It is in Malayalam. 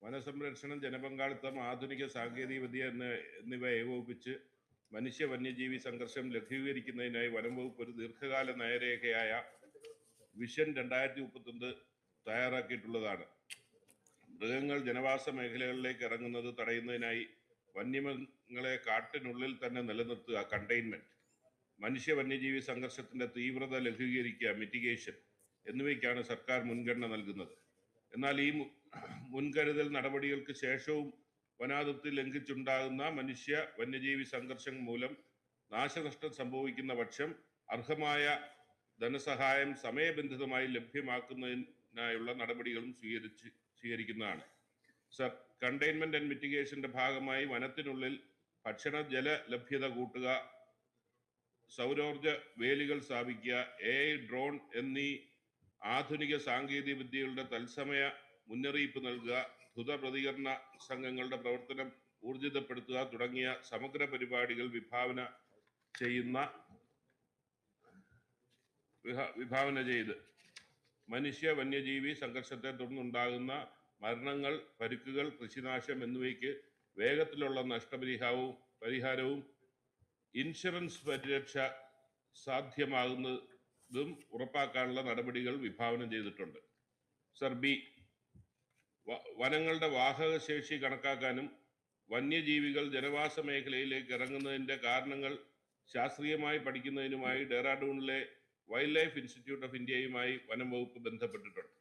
വനസംരക്ഷണം, ജനപങ്കാളിത്തം, ആധുനിക സാങ്കേതികവിദ്യ എന്നിവ ഏകോപിപ്പിച്ച് മനുഷ്യ വന്യജീവി സംഘർഷം ലഘൂകരിക്കുന്നതിനായി വനം വകുപ്പ് ഒരു ദീർഘകാല നയരേഖയായ വിഷൻ 2031 തയ്യാറാക്കിയിട്ടുള്ളതാണ്. മൃഗങ്ങൾ ജനവാസ മേഖലകളിലേക്ക് ഇറങ്ങുന്നത് തടയുന്നതിനായി വന്യമൃഗങ്ങളെ കാട്ടിനുള്ളിൽ തന്നെ നിലനിർത്തുക, കണ്ടെയ്ൻമെന്റ്, മനുഷ്യ വന്യജീവി സംഘർഷത്തിന്റെ തീവ്രത ലഘൂകരിക്കുക, മിറ്റിഗേഷൻ എന്നിവയ്ക്കാണ് സർക്കാർ മുൻഗണന നൽകുന്നത്. എന്നാൽ ഈ മുൻകരുതൽ നടപടികൾക്ക് ശേഷവും വനാതിർത്തി ലംഘിച്ചുണ്ടാകുന്ന മനുഷ്യ വന്യജീവി സംഘർഷം മൂലം നാശനഷ്ടം സംഭവിക്കുന്ന പക്ഷം അർഹമായ ധനസഹായം സമയബന്ധിതമായി ലഭ്യമാക്കുന്നതിനായുള്ള നടപടികളും സ്വീകരിക്കുന്നതാണ്. കണ്ടെയ്ൻമെന്റ് ആൻഡ് മിറ്റിഗേഷന്റെ ഭാഗമായി വനത്തിനുള്ളിൽ ഭക്ഷണ ജല ലഭ്യത കൂട്ടുക, സൗരോർജ വേലികൾ സ്ഥാപിക്കുക, AI, ഡ്രോൺ എന്നീ ആധുനിക സാങ്കേതിക വിദ്യകളുടെ തത്സമയ മുന്നറിയിപ്പ് നൽകുക, ദ്രുത പ്രതികരണ സംഘങ്ങളുടെ പ്രവർത്തനം ഊർജിതപ്പെടുത്തുക തുടങ്ങിയ സമഗ്ര പരിപാടികൾ വിഭാവന ചെയ്ത് മനുഷ്യ വന്യജീവി സംഘർഷത്തെ തുടർന്നുണ്ടാകുന്ന മരണങ്ങൾ, പരിക്കുകൾ, കൃഷിനാശം എന്നിവയ്ക്ക് വേഗത്തിലുള്ള നഷ്ടപരിഹാരവും ഇൻഷുറൻസ് പരിരക്ഷ സാധ്യമാകുന്നതും ഉറപ്പാക്കാനുള്ള നടപടികൾ വിഭാവനം ചെയ്തിട്ടുണ്ട്. ബി, വനങ്ങളുടെ വാഹകശേഷി കണക്കാക്കാനും വന്യജീവികൾ ജനവാസ മേഖലയിലേക്ക് ഇറങ്ങുന്നതിൻ്റെ കാരണങ്ങൾ ശാസ്ത്രീയമായി പഠിക്കുന്നതിനുമായി ഡെറാഡൂണിലെ വൈൽഡ് ലൈഫ് ഇൻസ്റ്റിറ്റ്യൂട്ട് ഓഫ് ഇന്ത്യയുമായി വനം വകുപ്പ് ബന്ധപ്പെട്ടിട്ടുണ്ട്.